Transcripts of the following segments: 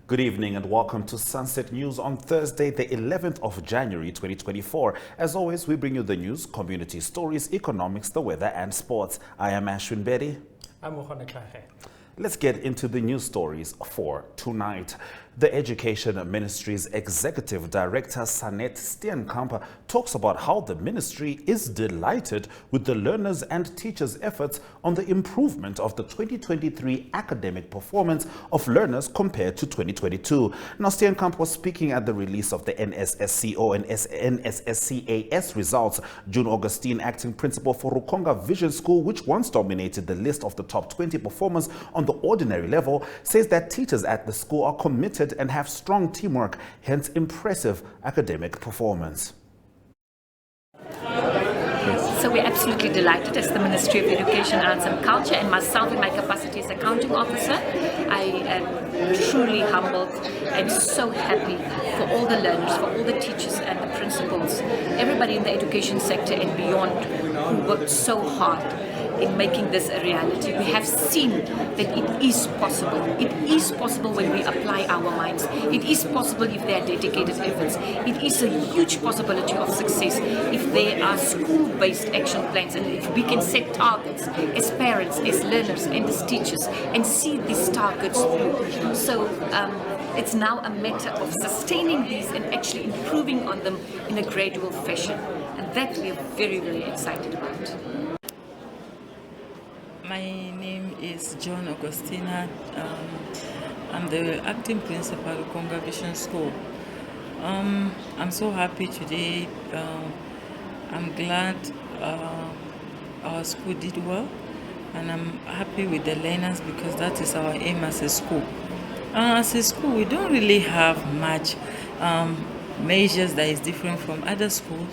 Good evening and welcome to Sunset News on Thursday, the 11th of January 2024. As always, we bring you the news, community stories, economics, the weather and sports. I am Ashwin Betty. I'm Mohana Klahe. Let's get into the news stories for tonight. The Education Ministry's Executive Director, Sanet Steenkamp, talks about how the ministry is delighted with the learners and teachers' efforts on the improvement of the 2023 academic performance of learners compared to 2022. Now, Steenkamp was speaking at the release of the NSSCO and NSSCAS results. June Augustine, acting principal for Rukonga Vision School, which once dominated the list of the top 20 performers on the ordinary level, says that teachers at the school are committed and have strong teamwork, hence impressive academic performance. So we're absolutely delighted as the Ministry of Education, Arts and Culture, and myself in my capacity as accounting officer. I am truly humbled and so happy for all the learners, for all the teachers and the principals, everybody in the education sector and beyond who worked so hard in making this a reality. We have seen that it is possible. It is possible when we apply our minds. It is possible if there are dedicated efforts. It is a huge possibility of success if there are school-based action plans and if we can set targets as parents, as learners and as teachers and see these targets through. So it's now a matter of sustaining these and actually improving on them in a gradual fashion. And that we are very, very excited about. My name is John Augustina. I'm the acting principal at Rukonga Vision School. I'm so happy today. I'm glad our school did well, and I'm happy with the learners because that is our aim as a school. As a school, we don't really have much measures that is different from other schools,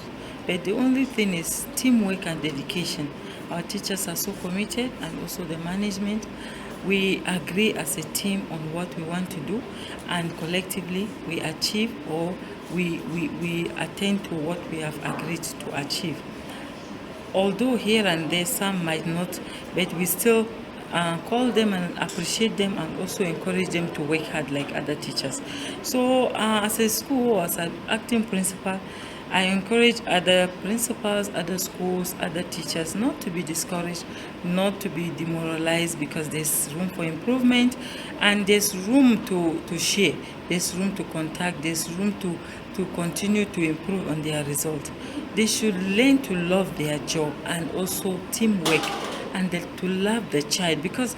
but the only thing is teamwork and dedication. Our teachers are so committed, and also the management. We agree as a team on what we want to do, and collectively we achieve or we attend to what we have agreed to achieve. Although here and there some might not, but we still call them and appreciate them and also encourage them to work hard like other teachers. So as a school, as an acting principal, I encourage other principals, other schools, other teachers not to be discouraged, not to be demoralized, because there's room for improvement and there's room to share, there's room to contact, there's room to continue to improve on their results. They should learn to love their job and also teamwork and to love the child, because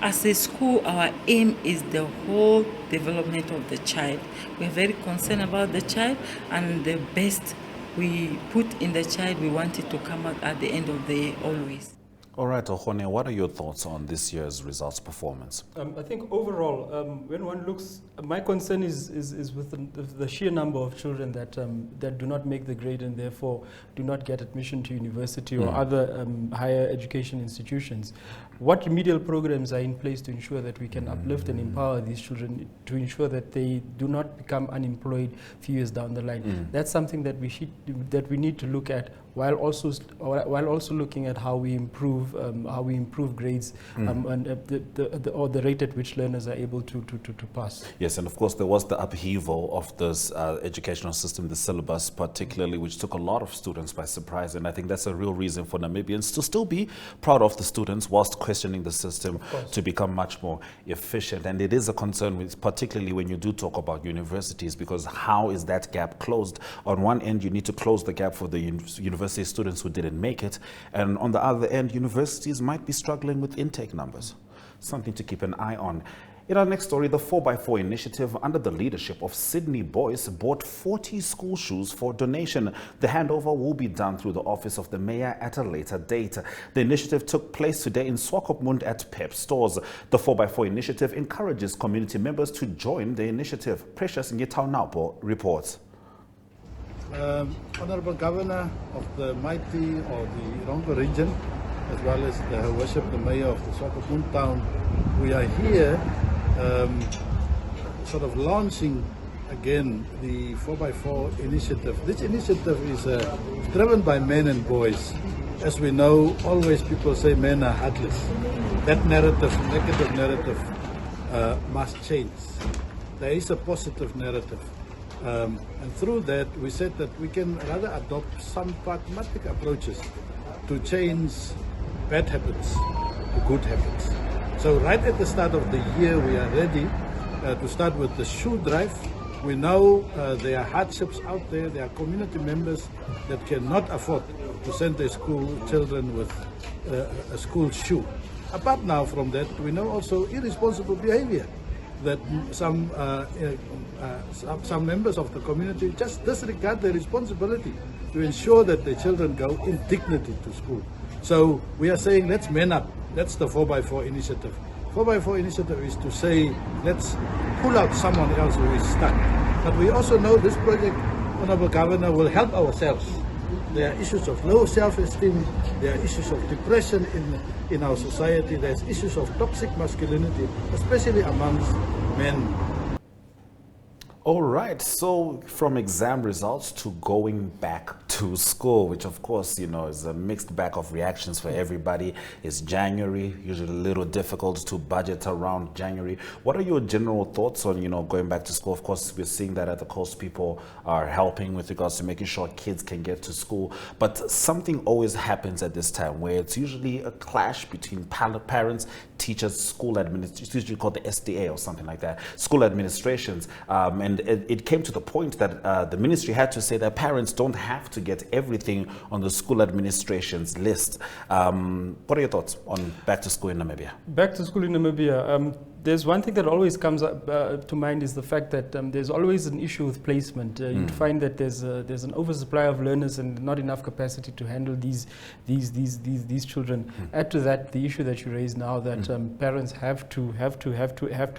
as a school, our aim is the whole development of the child. We're very concerned about the child, and the best we put in the child, we want it to come out at the end of the day always. All right, Ohone, what are your thoughts on this year's results performance? I think overall, when one looks, my concern is with the sheer number of children that do not make the grade and therefore do not get admission to university or other higher education institutions. What remedial programs are in place to ensure that we can uplift and empower these children to ensure that they do not become unemployed a few years down the line? That's something that we need to look at, while also looking at how we improve grades and the rate at which learners are able to pass. Yes, and of course there was the upheaval of this educational system, the syllabus particularly, which took a lot of students by surprise, and I think that's a real reason for Namibians to still be proud of the students whilst questioning the system to become much more efficient. And it is a concern, particularly when you do talk about universities, because how is that gap closed? On one end, you need to close the gap for the university students who didn't make it, and on the other end, universities might be struggling with intake numbers. Something to keep an eye on. In our next story, the 4x4 initiative under the leadership of Sydney Boyce bought 40 school shoes for donation. The handover will be done through the office of the mayor at a later date. The initiative took place today in Swakopmund at PEP stores. The 4x4 initiative encourages community members to join the initiative. Precious Ngetaunaupo reports. Honorable Governor of the Mighty or the Rongo region, as well as Her Worship the Mayor of the Swakopmund town, we are here sort of launching again the 4x4 initiative. This initiative is driven by men and boys. As we know, always people say men are heartless. That narrative, negative narrative, must change. there is a positive narrative. And through that, we said that we can rather adopt some pragmatic approaches to change bad habits to good habits. So right at the start of the year, we are ready to start with the shoe drive. We know there are hardships out there. There are community members that cannot afford to send their school children with a school shoe. Apart now from that, we know also irresponsible behavior that some members of the community just disregard their responsibility to ensure that their children go in dignity to school. So we are saying, let's man up. That's the 4x4 initiative. 4x4 initiative is to say, let's pull out someone else who is stuck. But we also know this project, Honorable Governor, will help ourselves. There are issues of low self-esteem. There are issues of depression in our society. There's issues of toxic masculinity, especially amongst men. All right, so from exam results to going back to school, which of course, you know, is a mixed bag of reactions for everybody. It's January, usually a little difficult to budget around January. What are your general thoughts on, you know, going back to school? Of course, we're seeing that at the coast, people are helping with regards to making sure kids can get to school. But something always happens at this time where it's usually a clash between parents, teachers, school administration, it's usually called the SDA or something like that, school administrations. And it came to the point that the ministry had to say that parents don't have to get everything on the school administration's list. What are your thoughts on back to school in Namibia? Back to school in Namibia. There's one thing that always comes up to mind is the fact that there's always an issue with placement. You'd find that there's an oversupply of learners and not enough capacity to handle these children. Add to that the issue that you raise now that parents have to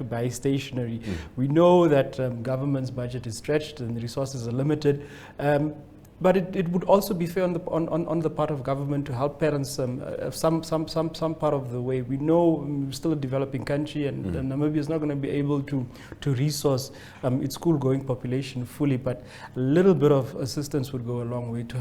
buy stationery. We know that government's budget is stretched and the resources are limited. But it would also be fair on the part of government to help parents some part of the way. We know we're still a developing country, and Namibia is not going to be able to resource its school-going population fully. But a little bit of assistance would go a long way to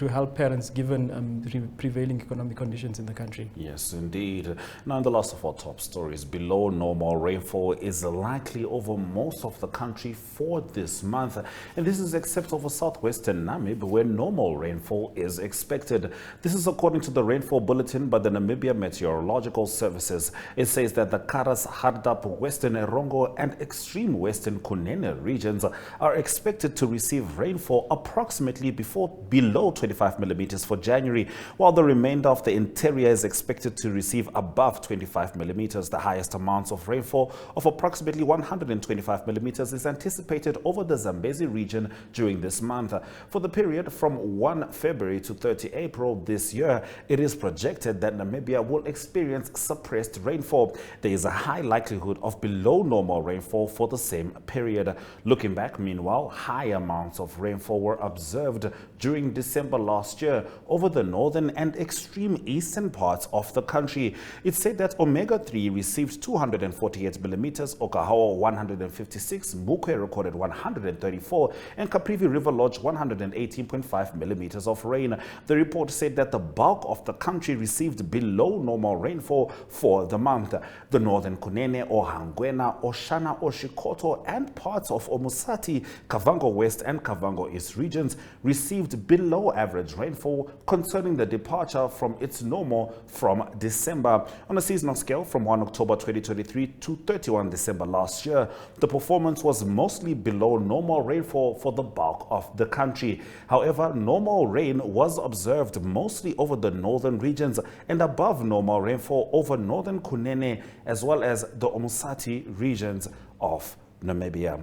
help parents given the prevailing economic conditions in the country. Yes, indeed. Now, in the last of our top stories, below normal rainfall is likely over most of the country for this month, and this is except over southwestern Namib, where normal rainfall is expected. This is according to the rainfall bulletin by the Namibia Meteorological Services. It says that the Karas, Hardap, Western Erongo, and extreme Western Kunene regions are expected to receive rainfall approximately below 25 millimeters for January, while the remainder of the interior is expected to receive above 25 millimeters. The highest amounts of rainfall of approximately 125 millimeters is anticipated over the Zambezi region during this month. For the period from 1 February to 30 April this year, it is projected that Namibia will experience suppressed rainfall. There is a high likelihood of below normal rainfall for the same period. Looking back, meanwhile, high amounts of rainfall were observed during December last year over the northern and extreme eastern parts of the country. It said that Omega-3 received 248 millimeters, Okahawa 156, Mukwe recorded 134, and Caprivi River Lodge 118.5 millimeters of rain. The report said that the bulk of the country received below normal rainfall for the month. The northern Kunene, Ohangwena, Oshana, Oshikoto, and parts of Omusati, Kavango West, and Kavango East regions received below average rainfall, concerning the departure from its normal from December. On a seasonal scale from 1 October 2023 to 31 December last year, the performance was mostly below normal rainfall for the bulk of the country. However, normal rain was observed mostly over the northern regions and above normal rainfall over northern Kunene as well as the Omusati regions of Namibia.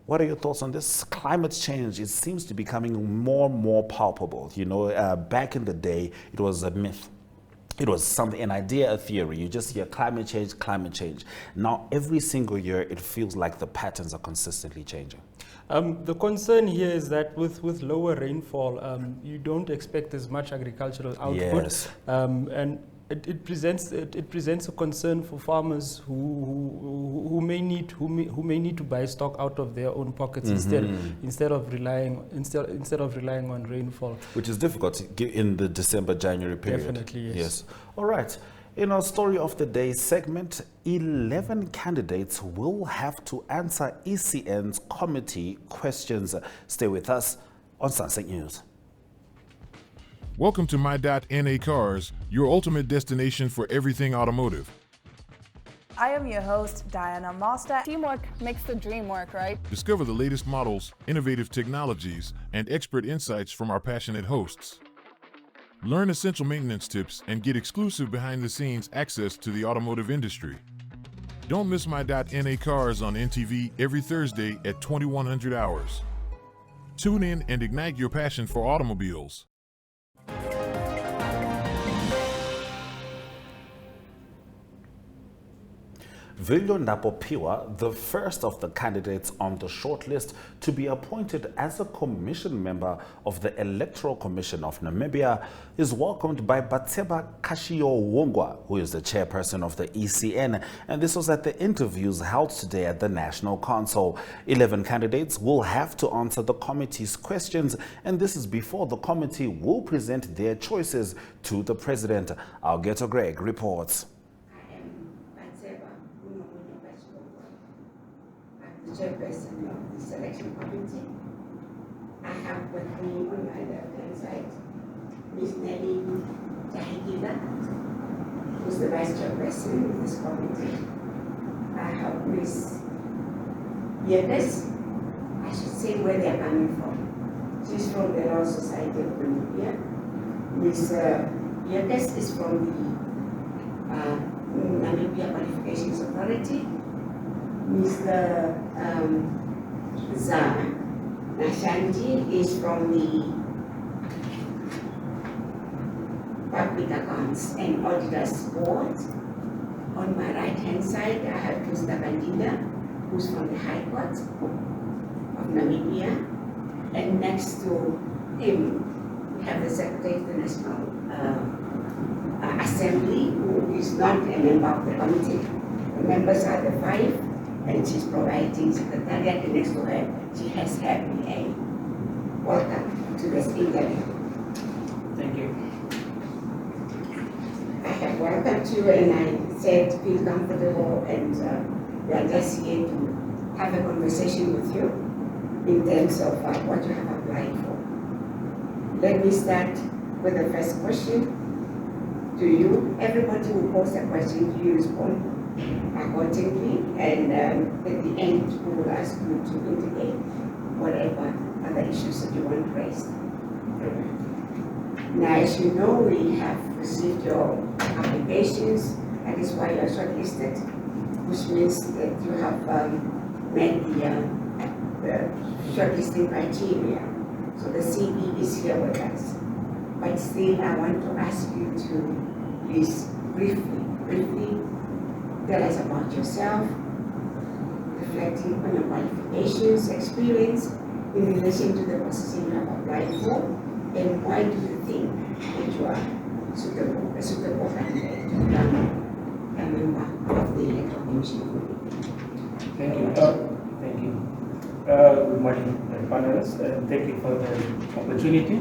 What are your thoughts on this? Climate change, it seems to be becoming more and more palpable. You know, back in the day, it was a myth. It was something, an idea, a theory. You just hear climate change, climate change. Now, every single year, it feels like the patterns are consistently changing. The concern here is that with lower rainfall, you don't expect as much agricultural output. Yes. And it presents a concern for farmers who may need to buy stock out of their own pockets instead of relying on rainfall, which is difficult in the December-January period. Definitely, yes. All right. In our Story of the Day segment, 11 candidates will have to answer ECN's committee questions. Stay with us on Sunset News. Welcome to My.NA Cars, your ultimate destination for everything automotive. I am your host, Diana Master. Teamwork makes the dream work, right? Discover the latest models, innovative technologies, and expert insights from our passionate hosts. Learn essential maintenance tips and get exclusive behind-the-scenes access to the automotive industry. Don't miss My.NA Cars on NTV every Thursday at 2100 hours. Tune in and ignite your passion for automobiles. Viljo Napopiwa, the first of the candidates on the shortlist to be appointed as a commission member of the Electoral Commission of Namibia, is welcomed by Batseba Kashiyo-Wongwa, who is the chairperson of the ECN, and this was at the interviews held today at the National Council. 11 candidates will have to answer the committee's questions, and this is before the committee will present their choices to the president. Algeto Greg reports. Chairperson of the selection committee. I have with me on my left-hand side Ms. Nelly Tahigila, who's the vice chairperson of this committee. I have Ms. Yedes, I should say where they're coming from. She's from the Royal Society of Namibia. Ms. Yedes is from the Namibia Qualifications Authority. Mr. Zana Nashanji is from the Public Accounts and Auditors Board. On my right-hand side, I have Mr. Bandila, who's from the High Court of Namibia. And next to him, we have the Secretary of the National Assembly, who is not a member of the committee. The members are the 5. And she's providing secretariat, and next to her, she has her PA. Welcome to this interview. Thank you. I have welcomed you, and I said feel comfortable, and we are just here to have a conversation with you in terms of what you have applied for. Let me start with the first question to you. Everybody will pose a question to you, respond accordingly, and at the end we will ask you to indicate whatever other issues that you want raised. Now, as you know, we have received your applications, that is why you are shortlisted, which means that you have met the shortlisting criteria. So the CV is here with us. But still, I want to ask you to please briefly tell us about yourself, reflecting on your qualifications, experience in relation to the position you have applied for, and why do you think that you are a suitable candidate to become a member of the Electoral Commission? Thank you. Thank you. Good morning, panelists, and thank you for the opportunity.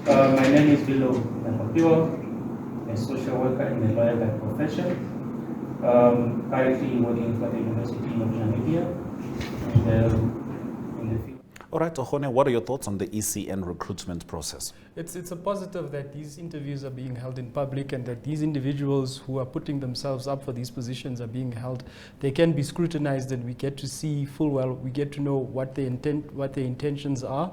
My name is Viljo Napopiwa, a social worker and a lawyer by profession. Currently working for the University of Namibia. All right, Ohone, what are your thoughts on the ECN recruitment process? It's a positive that these interviews are being held in public, and that these individuals who are putting themselves up for these positions are being held. They can be scrutinized, and we get to see full well, we get to know what their intentions are.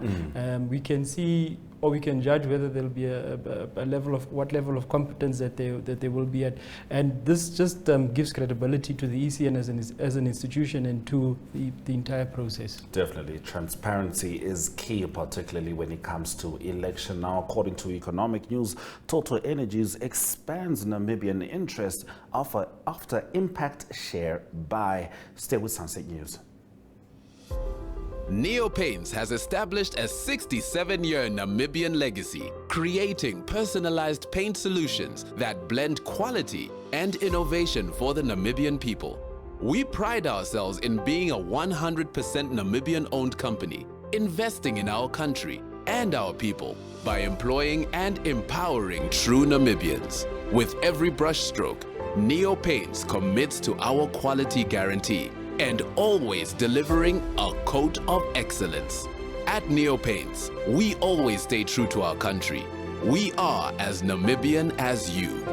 We can see, or we can judge whether there'll be a level of, what level of competence that they will be at. And this just gives credibility to the ECN as an institution and to the entire process. Definitely. Transparency is key, particularly when it comes to election. Now, according to Economic News, Total Energies expands Namibian interest after impact share buy. Stay with Sunset News. Neo Paints has established a 67-year Namibian legacy, creating personalized paint solutions that blend quality and innovation for the Namibian people. We pride ourselves in being a 100% Namibian-owned company, investing in our country and our people by employing and empowering true Namibians. With every brushstroke, Neo Paints commits to our quality guarantee and always delivering a coat of excellence. At Neo Paints, we always stay true to our country. We are as Namibian as you.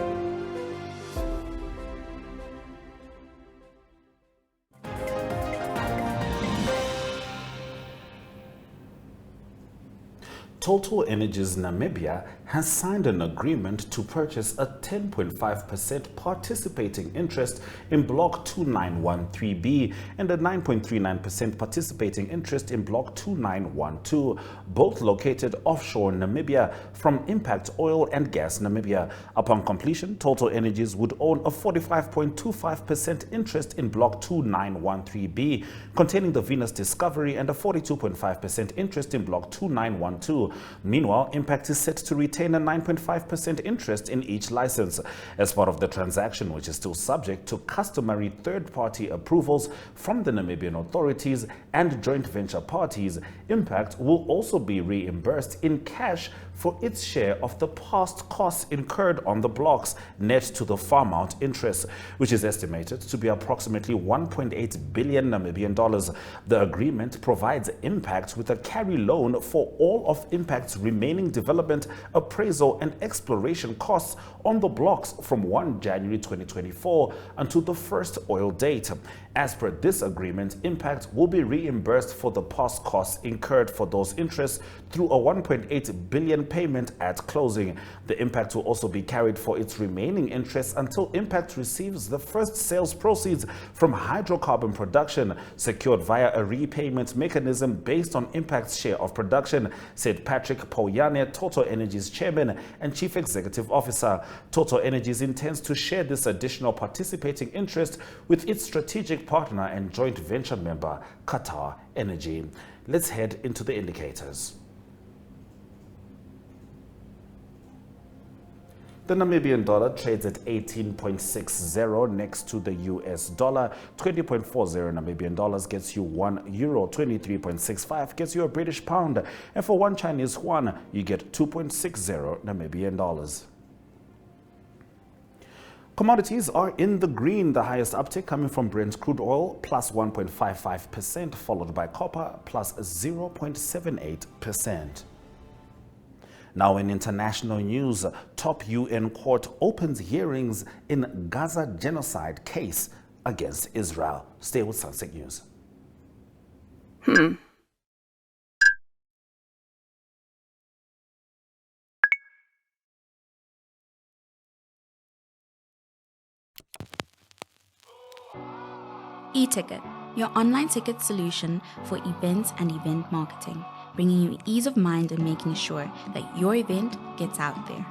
Total Energies Namibia has signed an agreement to purchase a 10.5% participating interest in Block 2913B and a 9.39% participating interest in Block 2912, both located offshore Namibia from Impact Oil and Gas Namibia. Upon completion, Total Energies would own a 45.25% interest in Block 2913B, containing the Venus Discovery, and a 42.5% interest in Block 2912. Meanwhile, Impact is set to retain a 9.5% interest in each license. As part of the transaction, which is still subject to customary third-party approvals from the Namibian authorities and joint venture parties, Impact will also be reimbursed in cash for its share of the past costs incurred on the blocks, net to the farm-out interest, which is estimated to be approximately 1.8 billion Namibian dollars. The agreement provides Impact with a carry loan for all of Impact's remaining development, appraisal, and exploration costs on the blocks from 1 January 2024 until the first oil date. As per this agreement, Impact will be reimbursed for the past costs incurred for those interests through a 1.8 billion payment at closing. The Impact will also be carried for its remaining interests until Impact receives the first sales proceeds from hydrocarbon production, secured via a repayment mechanism based on Impact's share of production, said Patrick Pouyanné, Total Energies Chairman and Chief Executive Officer. Total Energies intends to share this additional participating interest with its strategic partner and joint venture member, Qatar Energy. Let's head into the indicators. The Namibian dollar trades at 18.60 next to the US dollar. 20.40 Namibian dollars gets you €1. 23.65 gets you a British pound. And for 1 Chinese yuan, you get 2.60 Namibian dollars. Commodities are in the green, the highest uptick coming from Brent crude oil plus 1.55%, followed by copper plus 0.78%. Now in international news, top UN court opens hearings in Gaza genocide case against Israel. Stay with Sunset News. eTicket, your online ticket solution for events and event marketing, bringing you ease of mind and making sure that your event gets out there.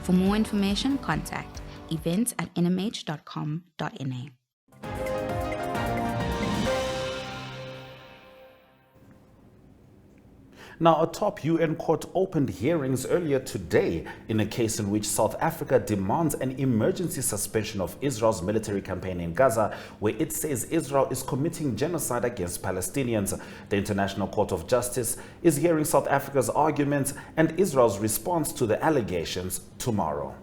For more information, contact events@nmh.com.na. Now, a top UN court opened hearings earlier today in a case in which South Africa demands an emergency suspension of Israel's military campaign in Gaza, where it says Israel is committing genocide against Palestinians. The International Court of Justice is hearing South Africa's arguments and Israel's response to the allegations tomorrow.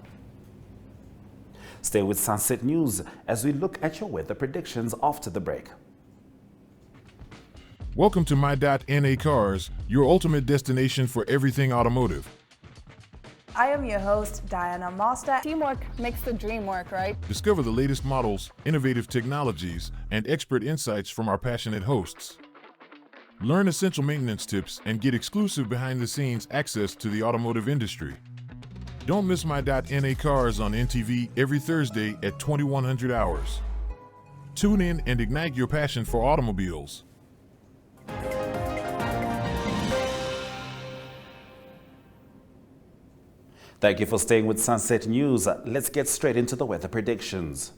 Stay with Sunset News as we look at your weather predictions after the break. Welcome to My.NA Cars, your ultimate destination for everything automotive. I am your host, Diana Master. Teamwork makes the dream work, right? Discover the latest models, innovative technologies, and expert insights from our passionate hosts. Learn essential maintenance tips and get exclusive behind-the-scenes access to the automotive industry. Don't miss My.NA Cars on NTV every Thursday at 2100 hours. Tune in and ignite your passion for automobiles. Thank you for staying with Sunset News. Let's get straight into the weather predictions.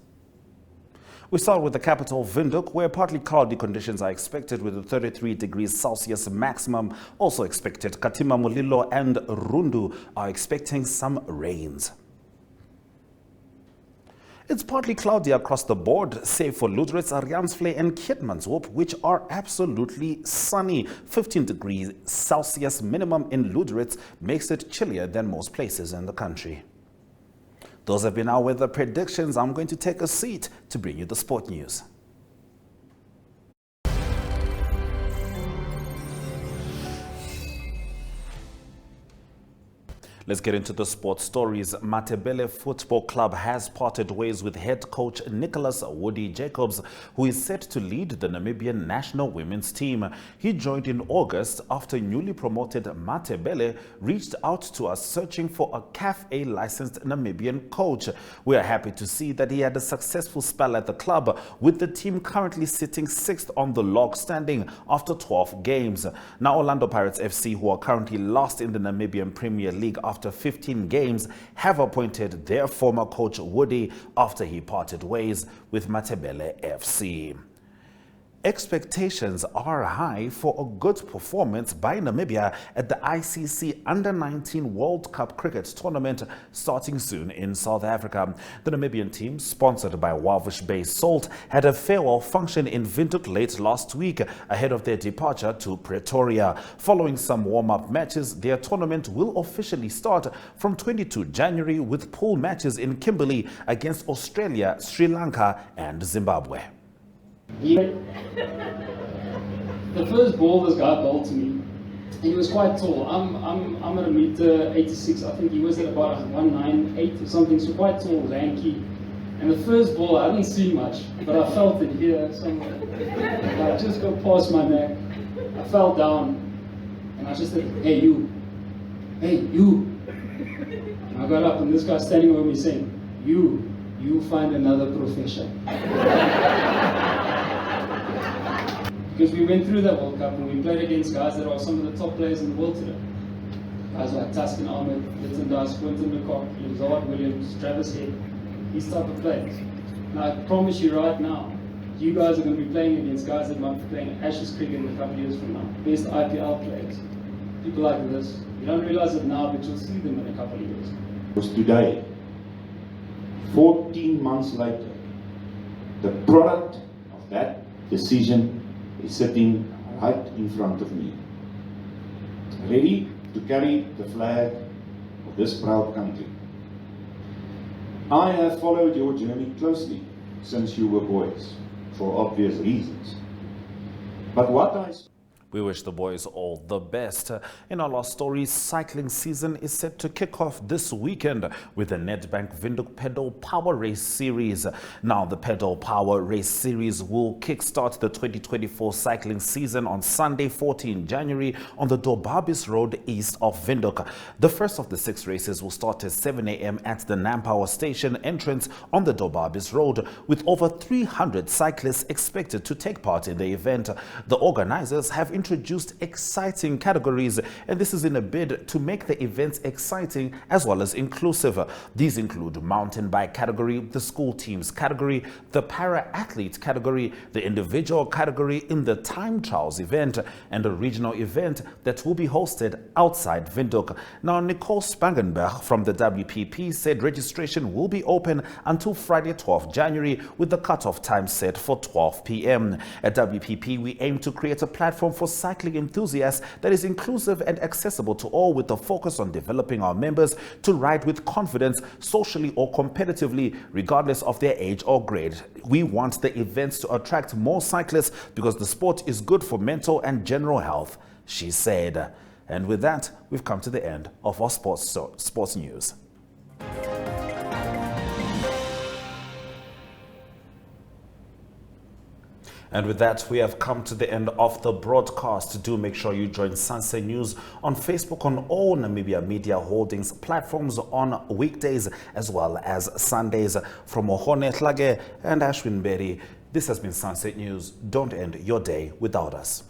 We start with the capital, Windhoek, where partly cloudy conditions are expected with a 33 degrees Celsius maximum also expected. Katima Mulilo and Rundu are expecting some rains. It's partly cloudy across the board, save for Lüderitz, Riansvlei and Keetmanshoop, which are absolutely sunny. 15 degrees Celsius minimum in Lüderitz makes it chillier than most places in the country. Those have been our weather predictions. I'm going to take a seat to bring you the sport news. Let's get into the sports stories. Matabele Football Club has parted ways with head coach Nicholas Woody Jacobs, who is set to lead the Namibian national women's team. He joined in August after newly promoted Matabele reached out to us searching for a CAF A licensed Namibian coach. We are happy to see that he had a successful spell at the club, with the team currently sitting 6th on the log standing after 12 games. Now Orlando Pirates FC, who are currently last in the Namibian Premier League after 15 games, have appointed their former coach Woody after he parted ways with Matabele FC. Expectations are high for a good performance by Namibia at the ICC Under-19 World Cup Cricket Tournament starting soon in South Africa. The Namibian team, sponsored by Walvish Bay Salt, had a farewell function in Windhoek late last week ahead of their departure to Pretoria. Following some warm-up matches, their tournament will officially start from 22 January with pool matches in Kimberley against Australia, Sri Lanka and Zimbabwe. The first ball this guy bowled to me, he was quite tall. I'm at 1.86 m. I think he was at about 1.98 or something, so quite tall, lanky. And the first ball, I didn't see much, but I felt it here somewhere. I just got past my neck. I fell down, and I just said, "Hey you, hey you." And I got up, and this guy standing over me saying, "You find another profession." Because we went through that World Cup and we played against guys that are some of the top players in the world today. Guys like Tuscan Ahmed, Litton Das, Quinton McCock, Lazard Williams, Travis Head, these type of players. Now I promise you right now, you guys are going to be playing against guys that might be playing Ashes cricket in a couple of years from now. Best IPL players. People like this. You don't realize it now, but you'll see them in a couple of years. Because today, 14 months later, the product of that decision is sitting right in front of me, ready to carry the flag of this proud country. I have followed your journey closely since you were boys, for obvious reasons. But what I... We wish the boys all the best. In our last story, cycling season is set to kick off this weekend with the Nedbank Windhoek Pedal Power Race Series. Now, the Pedal Power Race Series will kickstart the 2024 cycling season on Sunday, 14 January on the Dobabis Road east of Windhoek. The first of the 6 races will start at 7 a.m. at the Nampower Station entrance on the Dobabis Road, with over 300 cyclists expected to take part in the event. The organizers have introduced exciting categories, and this is in a bid to make the events exciting as well as inclusive. These include mountain bike category, the school teams category, the para-athlete category, the individual category in the time trials event, and a regional event that will be hosted outside Windhoek. Now, Nicole Spangenberg from the WPP said registration will be open until Friday, 12 January, with the cutoff time set for 12 p.m. At WPP, we aim to create a platform for cycling enthusiasts that is inclusive and accessible to all, with a focus on developing our members to ride with confidence, socially or competitively, regardless of their age or grade. We want the events to attract more cyclists because the sport is good for mental and general health, she said. And with that, we've come to the end of our sports news. And with that, we have come to the end of the broadcast. Do make sure you join Sunset News on Facebook on all Namibia Media Holdings platforms on weekdays as well as Sundays. From Ohone Hlage and Ashwin Berry, this has been Sunset News. Don't end your day without us.